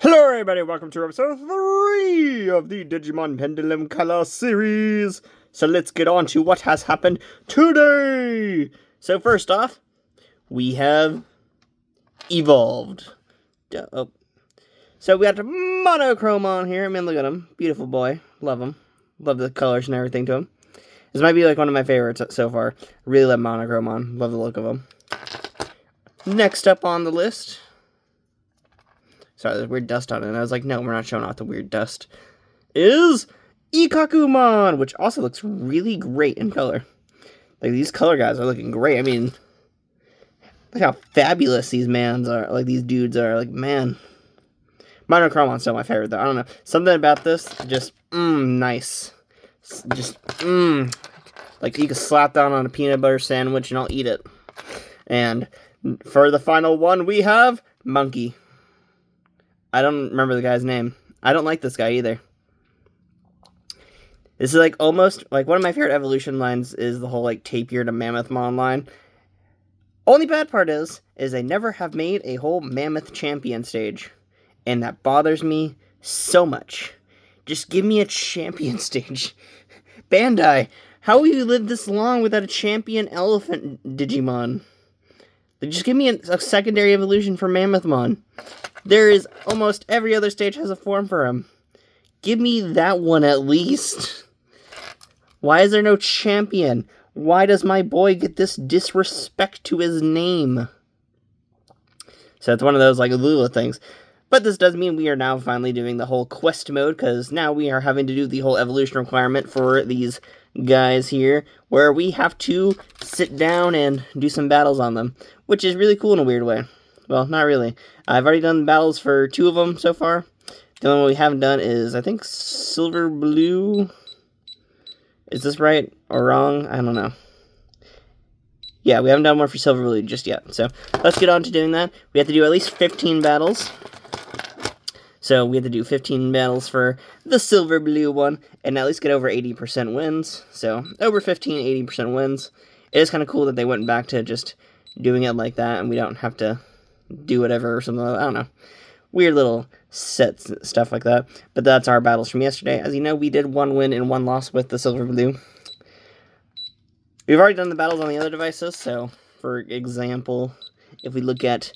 Hello everybody, welcome to episode 3 of the Digimon Pendulum Color Series. So let's get on to what has happened today. So first off, we have evolved. So we got the Monochrome on here. I mean, look at him. Beautiful boy. Love him. Love the colors and everything to him. This might be like one of my favorites so far. Really love Monochrome on. Love the look of him. Next up on the list... Sorry, there's weird dust on it. And I was like, no, we're not showing off the weird dust. Is Ikakumon, which also looks really great in color. Like, these color guys are looking great. I mean, look how fabulous these mans are. Like, these dudes are. Like, man. Monochromon's still my favorite, though. I don't know. Something about this, just, nice. Just, like, you can slap down on a peanut butter sandwich and I'll eat it. And for the final one, we have Monkey. I don't remember the guy's name. I don't like this guy either. This is like almost, like one of my favorite evolution lines is the whole like Tapir to Mammothmon line. Only bad part is they never have made a whole Mammoth champion stage. And that bothers me so much. Just give me a champion stage. Bandai, how will you live this long without a champion elephant Digimon? Just give me a secondary evolution for Mammothmon. There is almost every other stage has a form for him. Give me that one at least. Why is there no champion? Why does my boy get this disrespect to his name? So it's one of those like Lula things. But this does mean we are now finally doing the whole quest mode, because now we are having to do the whole evolution requirement for these guys here, where we have to sit down and do some battles on them, which is really cool in a weird way. Well, not really. I've already done battles for 2 of them so far. The only one we haven't done is, I think, Silver Blue. Is this right or wrong? I don't know. Yeah, we haven't done one for Silver Blue just yet. So, let's get on to doing that. We have to do at least 15 battles. So, we have to do 15 battles for the Silver Blue one, and at least get over 80% wins. So, over 15, 80% wins. It is kind of cool that they went back to just doing it like that, and we don't have to do whatever or something like that. I don't know. Weird little sets, stuff like that. But that's our battles from yesterday. As you know, we did 1 win and 1 loss with the Silver Blue. We've already done the battles on the other devices, so, for example, if we look at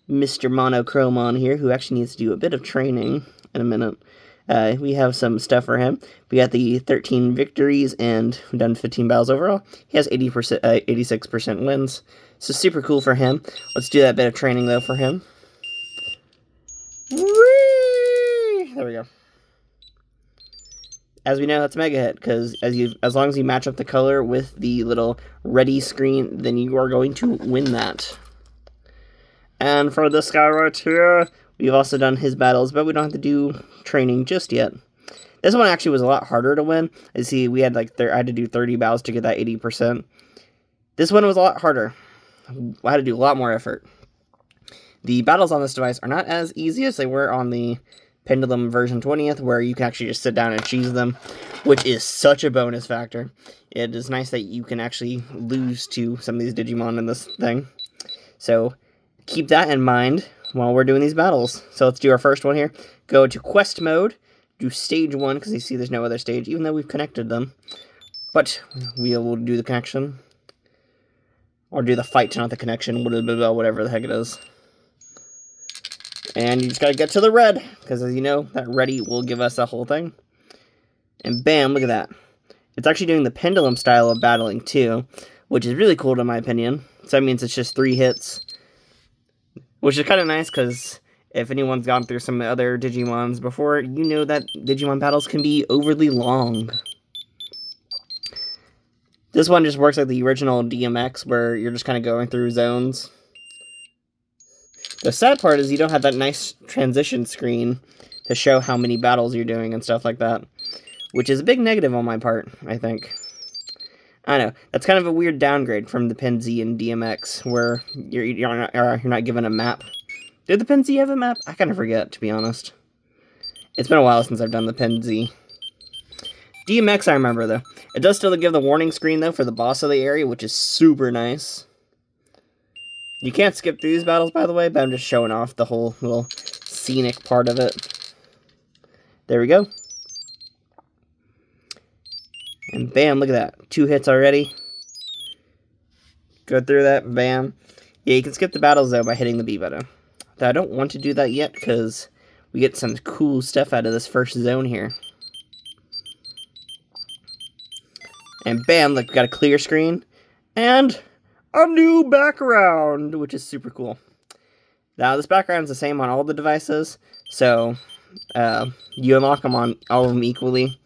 Mr. Monochrome on here, who actually needs to do a bit of training in a minute, we have some stuff for him. We got the 13 victories, and we've done 15 battles overall. He has 86% wins, so super cool for him. Let's do that bit of training, though, for him. Whee! There we go. As we know, that's a mega hit, because as long as you match up the color with the little ready screen, then you are going to win that. And for this guy right here, we've also done his battles, but we don't have to do training just yet. This one actually was a lot harder to win. You see, we had like I had to do 30 battles to get that 80%. This one was a lot harder. I had to do a lot more effort. The battles on this device are not as easy as they were on the Pendulum version 20th, where you can actually just sit down and cheese them, which is such a bonus factor. It is nice that you can actually lose to some of these Digimon in this thing. So, keep that in mind while we're doing these battles. So let's do our first one here. Go to quest mode, do stage 1, because you see there's no other stage, even though we've connected them. But we will do the connection. Or do the fight, not the connection, whatever the heck it is. And you just gotta get to the red, because as you know, that ready will give us the whole thing. And bam, look at that. It's actually doing the Pendulum style of battling too, which is really cool in my opinion. So that means it's just 3 hits. Which is kind of nice, because if anyone's gone through some other Digimons before, you know that Digimon battles can be overly long. This one just works like the original DMX, where you're just kind of going through zones. The sad part is you don't have that nice transition screen to show how many battles you're doing and stuff like that. Which is a big negative on my part, I think. I know, that's kind of a weird downgrade from the Pen Z and DMX, where you're not given a map. Did the Pen Z have a map? I kind of forget, to be honest. It's been a while since I've done the Pen Z. DMX I remember, though. It does still give the warning screen, though, for the boss of the area, which is super nice. You can't skip through these battles, by the way, but I'm just showing off the whole little scenic part of it. There we go. And bam, look at that. 2 hits already. Go through that, bam. Yeah, you can skip the battles, though, by hitting the B button. Though I don't want to do that yet, because we get some cool stuff out of this first zone here. And bam, look, we got a clear screen. And a new background, which is super cool. Now, this background is the same on all the devices, so you unlock them on all of them equally.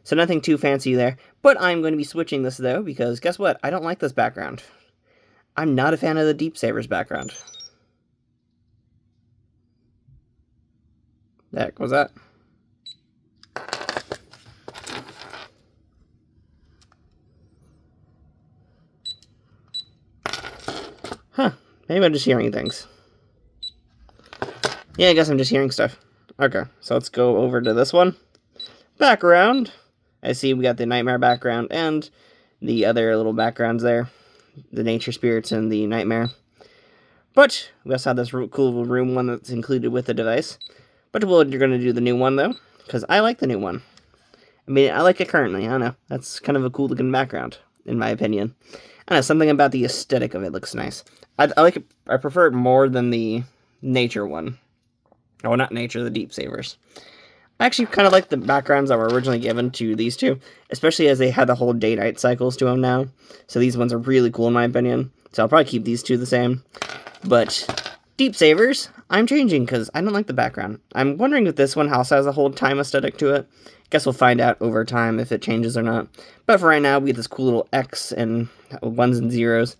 So nothing too fancy there. But I'm going to be switching this, though, because guess what? I don't like this background. I'm not a fan of the Deep Savers background. The heck was that? Huh. Maybe I'm just hearing things. Yeah, I guess I'm just hearing stuff. Okay, so let's go over to this one. Background. I see we got the Nightmare background and the other little backgrounds there. The Nature Spirits and the Nightmare. But we also have this cool room one that's included with the device. But you're going to do the new one, though, because I like the new one. I mean, I like it currently. I don't know. That's kind of a cool looking background, in my opinion. I don't know, something about the aesthetic of it looks nice. I like it. I prefer it more than the Nature one. Oh, not Nature, the Deep Savers. I actually kind of like the backgrounds that were originally given to these two, especially as they had the whole day-night cycles to them now. So these ones are really cool in my opinion. So I'll probably keep these two the same. But Deep Savers, I'm changing because I don't like the background. I'm wondering if this one also has a whole time aesthetic to it. Guess we'll find out over time if it changes or not. But for right now, we get this cool little X and 1s and 0s.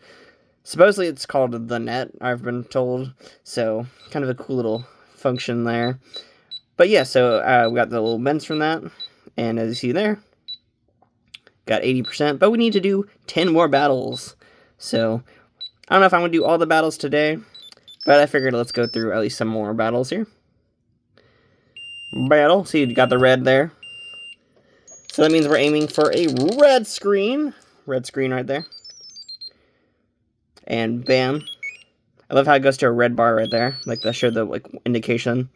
Supposedly it's called the net, I've been told. So kind of a cool little function there. But yeah, so we got the little bends from that, and as you see there, got 80%, but we need to do 10 more battles. So, I don't know if I'm going to do all the battles today, but I figured let's go through at least some more battles here. Battle, see you got the red there. So that means we're aiming for a red screen right there. And bam. I love how it goes to a red bar right there, like that showed the indication.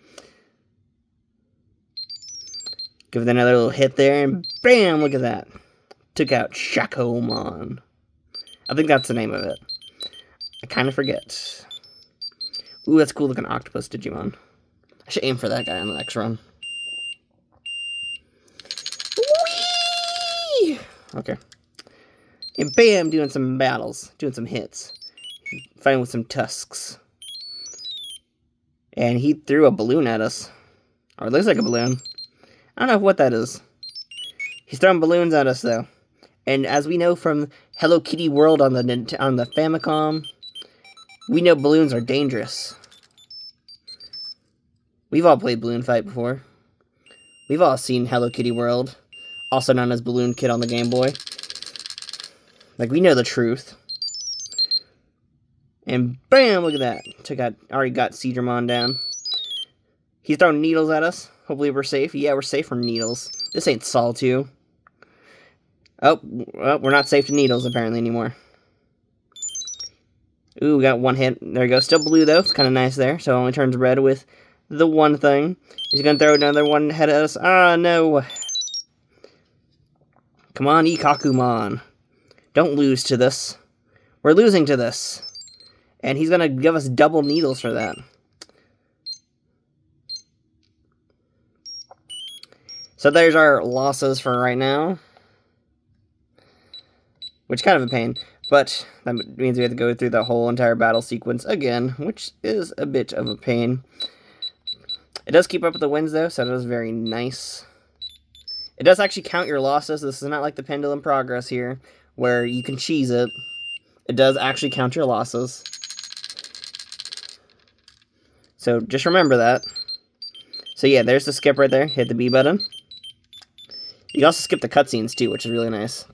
Give it another little hit there, and bam, look at that. Took out Shakomon. I think that's the name of it. I kind of forget. Ooh, that's cool looking octopus Digimon. I should aim for that guy on the next run. Whee! Okay. And bam, doing some battles. Doing some hits. Fighting with some tusks. And he threw a balloon at us. Or it looks like a balloon. I don't know what that is. He's throwing balloons at us, though. And as we know from Hello Kitty World on the Famicom, we know balloons are dangerous. We've all played Balloon Fight before. We've all seen Hello Kitty World, also known as Balloon Kid on the Game Boy. Like, we know the truth. And bam, look at that. Already got Seedramon down. He's throwing needles at us. Hopefully we're safe. Yeah, we're safe from needles. This ain't Saw 2. Oh, well, we're not safe to needles apparently anymore. Ooh, we got one hit. There we go. Still blue though. It's kind of nice there. So it only turns red with the one thing. He's going to throw another one head at us. Ah, no. Come on, Ikakumon. Don't lose to this. We're losing to this. And he's going to give us double needles for that. So there's our losses for right now. Which is kind of a pain. But that means we have to go through the whole entire battle sequence again. Which is a bit of a pain. It does keep up with the wins though. So that is very nice. It does actually count your losses. This is not like the Pendulum Progress here. Where you can cheese it. It does actually count your losses. So just remember that. So yeah, there's the skip right there. Hit the B button. You can also skip the cutscenes too, which is really nice.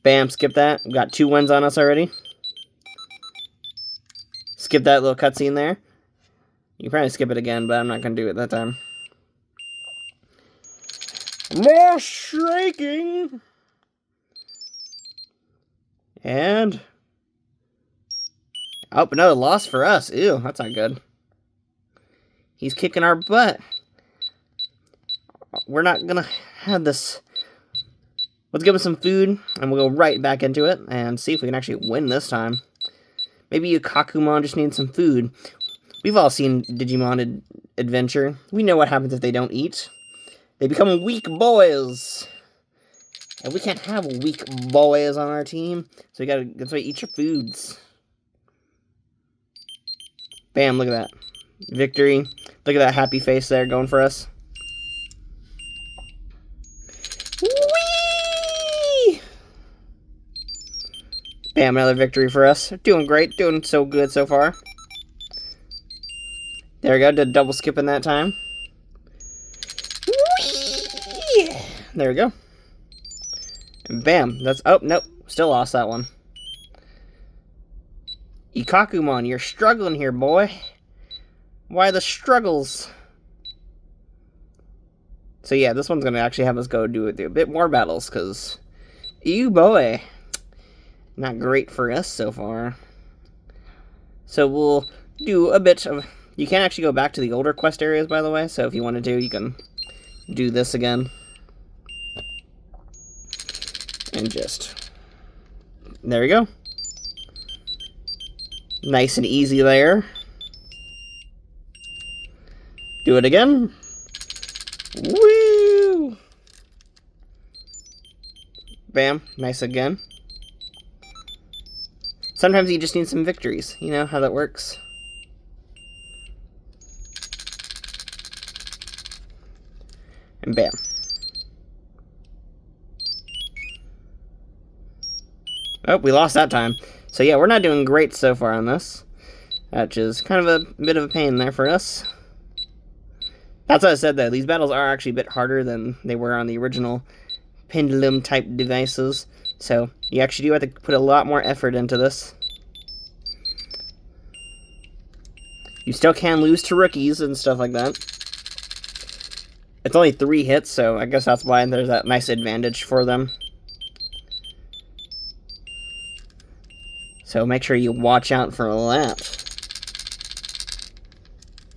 Bam, skip that. We've got 2 wins on us already. Skip that little cutscene there. You can probably skip it again, but I'm not going to do it that time. More shaking! And Oh, another loss for us. Ew, that's not good. He's kicking our butt. We're not gonna have this. Let's give him some food, and we'll go right back into it, and see if we can actually win this time. Maybe Kakumon just needs some food. We've all seen Digimon Adventure. We know what happens if they don't eat. They become weak boys. And we can't have weak boys on our team, so that's why you eat your foods. Bam, look at that. Victory. Look at that happy face there going for us. Whee! Bam, another victory for us. Doing great. Doing so good so far. There we go. Did a double skip in that time. Whee! There we go. And bam. That's... Oh, nope. Still lost that one. Ikakumon, you're struggling here, boy. Why the struggles? So yeah, this one's going to actually have us go do a bit more battles, because... Ew, boy. Not great for us so far. So we'll do a bit of... You can actually go back to the older quest areas, by the way, so if you wanted to, you can do this again. And just... There we go. Nice and easy there. Do it again. Woo! Bam. Nice again. Sometimes you just need some victories. You know how that works. And bam. Oh, we lost that time. So yeah, we're not doing great so far on this. Which is kind of a bit of a pain there for us. That's what I said though, these battles are actually a bit harder than they were on the original Pendulum type devices. So you actually do have to put a lot more effort into this. You still can lose to rookies and stuff like that. It's only 3 hits, so I guess that's why there's that nice advantage for them. So make sure you watch out for that.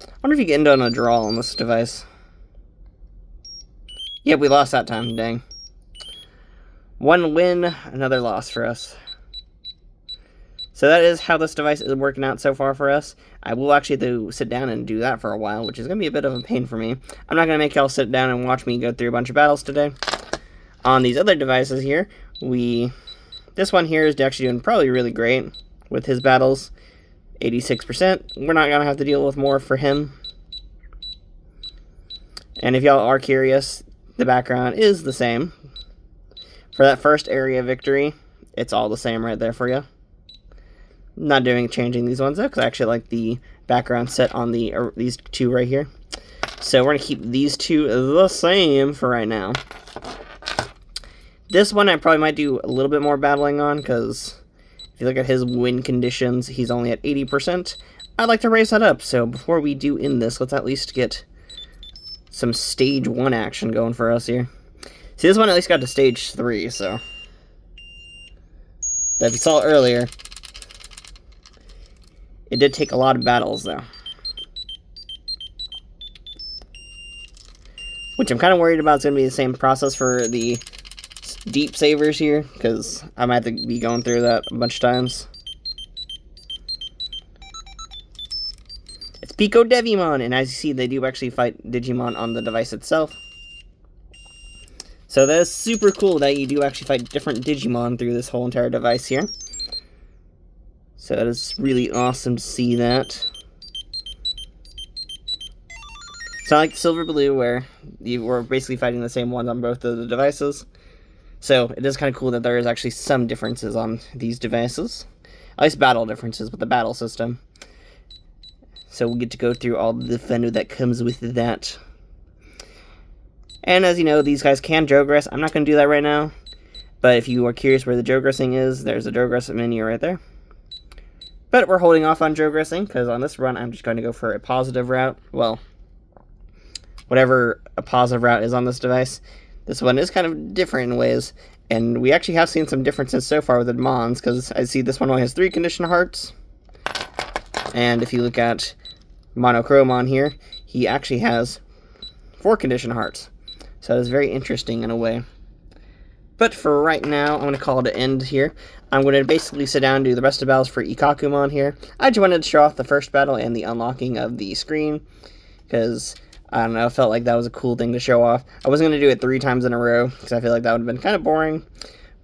I wonder if you can end on a draw on this device. Yep, we lost that time, dang. 1 win, another loss for us. So that is how this device is working out so far for us. I will actually have to sit down and do that for a while, which is going to be a bit of a pain for me. I'm not going to make y'all sit down and watch me go through a bunch of battles today. On these other devices here, this one here is actually doing probably really great with his battles. 86%. We're not going to have to deal with more for him. And if y'all are curious, the background is the same. For that first area victory, it's all the same right there for you. Not changing these ones though, because I actually like the background set on these 2 right here. So we're going to keep these 2 the same for right now. This one I probably might do a little bit more battling on, because if you look at his win conditions, he's only at 80%. I'd like to raise that up, so before we do end this, let's at least get some stage 1 action going for us here. See, this one at least got to stage 3, so... But if you saw earlier, it did take a lot of battles, though. Which I'm kind of worried about is going to be the same process for the deep savers here, because I might have to be going through that a bunch of times. It's Pico Devimon, and as you see, they do actually fight Digimon on the device itself. So that is super cool that you do actually fight different Digimon through this whole entire device here. So it is really awesome to see that. It's not like Silver Blue, where you were basically fighting the same ones on both of the devices. So it is kind of cool that there is actually some differences on these devices. At least battle differences with the battle system. So we'll get to go through all the fun that comes with that. And as you know, these guys can Jogress. I'm not going to do that right now. But if you are curious where the Jogressing is, there's a Jogress menu right there. But we're holding off on Jogressing, because on this run, I'm just going to go for a positive route. Well, whatever a positive route is on this device. This one is kind of different in ways. And we actually have seen some differences so far with the Mons, because I see this one only has 3 condition hearts. And if you look at Monochromon here, he actually has 4 condition hearts. So it's very interesting in a way. But for right now, I'm going to call it an end here. I'm going to basically sit down and do the rest of the battles for Ikakumon here. I just wanted to show off the first battle and the unlocking of the screen, because, I don't know, I felt like that was a cool thing to show off. I wasn't going to do it 3 times in a row, because I feel like that would have been kind of boring.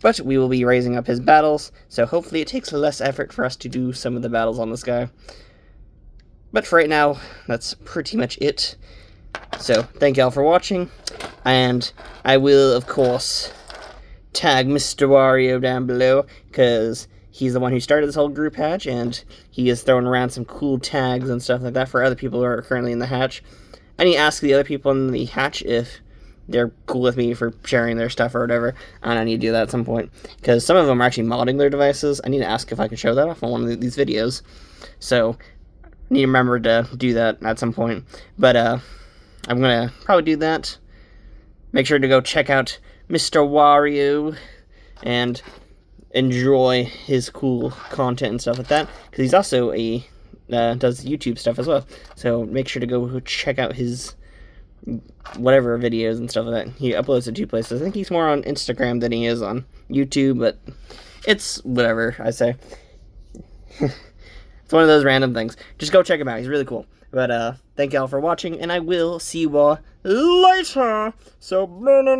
But we will be raising up his battles, so hopefully it takes less effort for us to do some of the battles on this guy. But for right now, that's pretty much it. So, thank y'all for watching, and I will, of course, tag Mr. Wario down below, because he's the one who started this whole group hatch, and he is throwing around some cool tags and stuff like that for other people who are currently in the hatch. I need to ask the other people in the hatch if they're cool with me for sharing their stuff or whatever, and I need to do that at some point, because some of them are actually modding their devices. I need to ask if I can show that off on one of these videos, so I need to remember to do that at some point. But I'm going to probably do that. Make sure to go check out Mr. Wario and enjoy his cool content and stuff like that, because he's also does YouTube stuff as well, so make sure to go check out his whatever videos and stuff like that. He uploads to 2 places. I think he's more on Instagram than he is on YouTube, but it's whatever I say. It's one of those random things. Just go check him out. He's really cool. But thank y'all for watching, and I will see you all later. So, no.